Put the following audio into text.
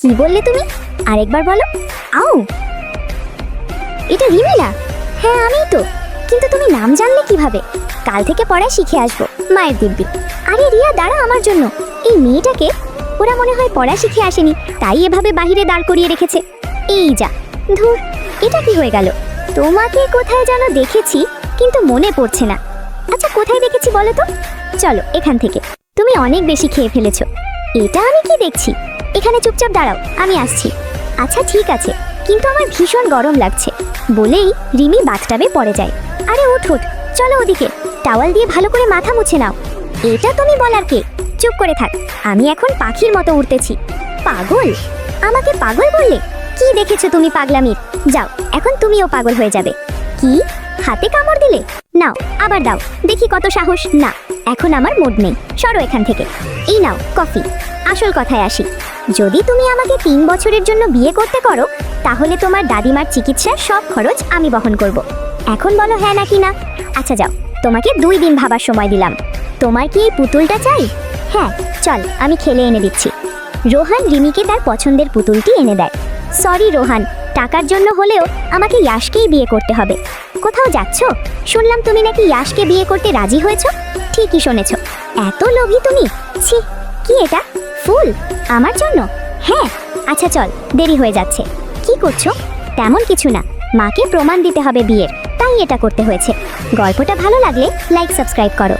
কি বললে তুমি? আরেকবার বলো। আও, এটা রিমি না? হ্যাঁ আমিই তো, কিন্তু তুমি নাম জানলে কিভাবে? কাল থেকে পড়া শিখে আসবো, মায়ের দিব্যি। আরে রিয়া দাঁড়া আমার জন্য। এই মেয়েটাকে ওরা মনে হয় পড়া শিখে আসেনি, তাই এভাবে বাহিরে দাঁড় করিয়ে রেখেছে। এই যা, ধুর, এটা কি হয়ে গেল? তোমাকে কোথায় যেন দেখেছি, কিন্তু মনে পড়ছে না। আচ্ছা কোথায় দেখেছি বলো তো? চলো এখান থেকে। তুমি অনেক বেশি খেয়ে ফেলেছো। এটা আমি কি দেখছি? এখানে চুপচাপ দাঁড়াও, আমি আসছি। আচ্ছা ঠিক আছে, কিন্তু আমার ভীষণ গরম লাগছে। বলেই রিমি বাথটাবে পড়ে যায়। আরে ওঠ ওঠ, চলো ওদিকে, টাওয়াল দিয়ে ভালো করে মাথা মুছে নাও। এটা তুমি বলার কে? চুপ করে থাক, আমি এখন পাখির মতো উড়তেছি। পাগল? আমাকে পাগল বললে? কি দেখেছো তুমি পাগলামির? যাও, এখন তুমিও পাগল হয়ে যাবে। কি, হাতে কামড় দিলে? নাও আবার দাও, দেখি কত সাহস। না, এখন আমার মুড নেই, সরো এখান থেকে। এই নাও কফি। আসল কথায় আসি, যদি তুমি আমাকে 3 বছরের জন্য বিয়ে করতে করো, তাহলে তোমার দাদিমার চিকিৎসার সব খরচ আমি বহন করব। এখন বলো হ্যাঁ নাকি না? আচ্ছা যাও, তোমাকে 2 দিন ভাবার সময় দিলাম। তোমার কি এই পুতুলটা চাই? হ্যাঁ, চল আমি খেলে এনে দিচ্ছি। রোহান রিমিকে তার পছন্দের পুতুলটি এনে দেয়। সরি রোহান, টাকার জন্য হলেও আমাকে ইয়াশকেই বিয়ে করতে হবে। কোথাও যাচ্ছ? শুনলাম তুমি নাকি ইয়াশকে বিয়ে করতে রাজি হয়েছো। ঠিকই শুনেছ, এত লোভী তুমি। ছি, কি এটা? ফুল আমার জন্য? হ্যাঁ। আচ্ছা চল, দেরি হয়ে যাচ্ছে। কি করছো? তেমন কিছু না, মাকে প্রমাণ দিতে হবে বিয়ের, তাই এটা করতে হয়েছে। গল্পটা ভালো লাগলে লাইক সাবস্ক্রাইব করো।